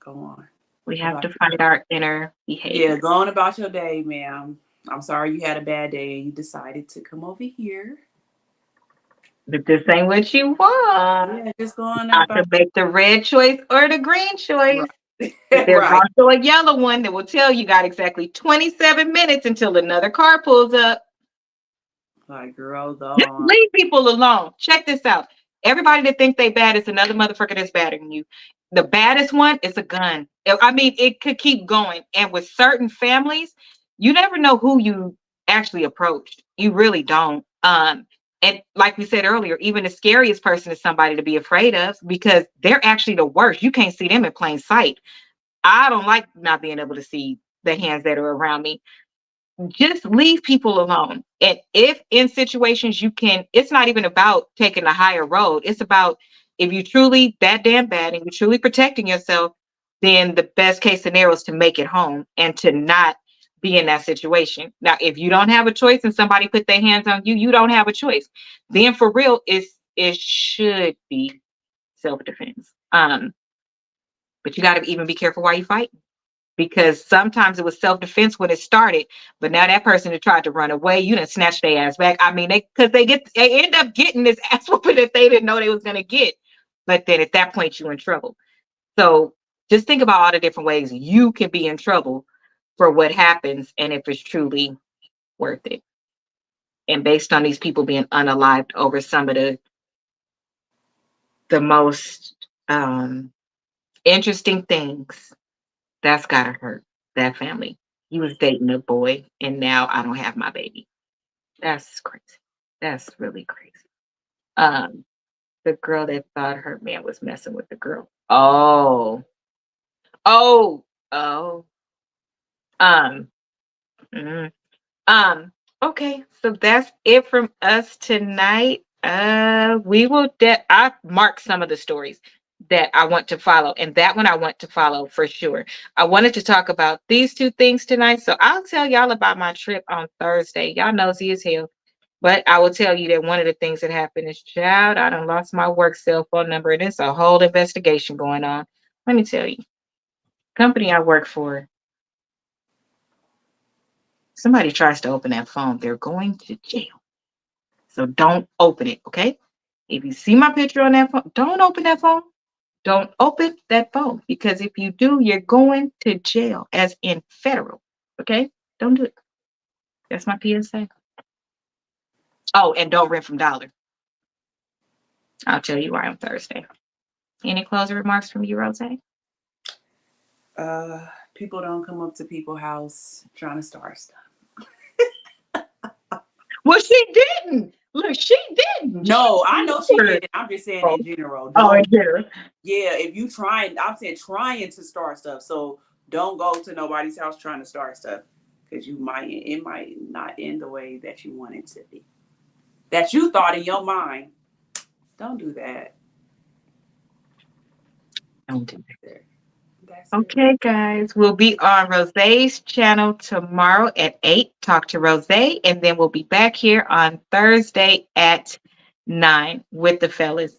Go on. We have to find our inner behavior. Yeah, go on about your day, ma'am. I'm sorry you had a bad day and you decided to come over here. But this ain't what you want. Yeah, just go on. I can make the red choice or the green choice. Right. There's also a yellow one that will tell you got exactly 27 minutes until another car pulls up. Like, girl, just leave people alone. Check this out. Everybody that thinks they bad is another motherfucker that's badder than you. The baddest one is a gun. I mean, it could keep going. And with certain families, you never know who you actually approached. You really don't. And like we said earlier, even the scariest person is somebody to be afraid of, because they're actually the worst. You can't see them in plain sight. I don't like not being able to see the hands that are around me. Just leave people alone. And if in situations you can, it's not even about taking a higher road. It's about, if you truly that damn bad and you're truly protecting yourself, then the best case scenario is to make it home and to not be in that situation. Now, if you don't have a choice and somebody put their hands on you, you don't have a choice. Then for real, it should be self-defense. But you got to even be careful why you fight, because sometimes it was self-defense when it started, but now that person that tried to run away, you done snatched their ass back. I mean, they end up getting this ass whooping that they didn't know they was going to get. But then at that point, you're in trouble. So just think about all the different ways you can be in trouble for what happens, and if it's truly worth it. And based on these people being unalived over some of the the most interesting things. That's gotta hurt that family. He was dating a boy, and now I don't have my baby. That's crazy. That's really crazy. Um, the girl that thought her man was messing with the girl. Oh, oh, oh. Um, mm, okay, so that's it from us tonight. We will I marked some of the stories that I want to follow, and that one I want to follow for sure. I wanted to talk about these two things tonight, so I'll tell y'all about my trip on Thursday. Y'all nosy as hell. But I will tell you that one of the things that happened is, child, I done lost my work cell phone number, and it's a whole investigation going on. Let me tell you, company I work for, somebody tries to open that phone, they're going to jail. So don't open it, okay? If you see my picture on that phone, don't open that phone. Don't open that phone, because if you do, you're going to jail, as in federal, okay? Don't do it. That's my PSA. Oh, and don't rent from Dollar. I'll tell you why on Thursday. Any closing remarks from you, Rose? People don't come up to people's house trying to start stuff. Well, she didn't. Look, she didn't. No, I know she didn't. I'm just saying in general. In general. Yeah, if you trying, I'm saying trying to start stuff. So don't go to nobody's house trying to start stuff, because it might not end the way that you want it to be. That you thought in your mind. Don't do that. Don't do that. Okay, guys. We'll be on Rose's channel tomorrow at 8. Talk to Rose. And then we'll be back here on Thursday at 9 with the fellas.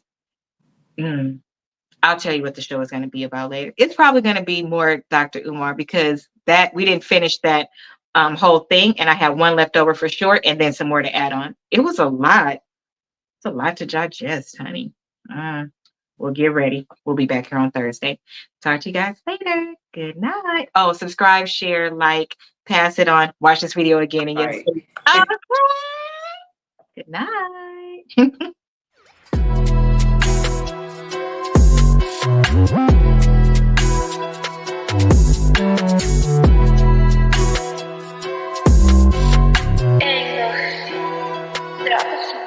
I'll tell you what the show is going to be about later. It's probably going to be more Dr. Umar, because that we didn't finish that whole thing. And I have one left over for sure, and then some more to add on. It was a lot. It's a lot to digest, honey. We'll get ready. We'll be back here on Thursday. Talk to you guys later. Good night. Oh, subscribe, share, like, pass it on. Watch this video again and get it. Good night. Gracias.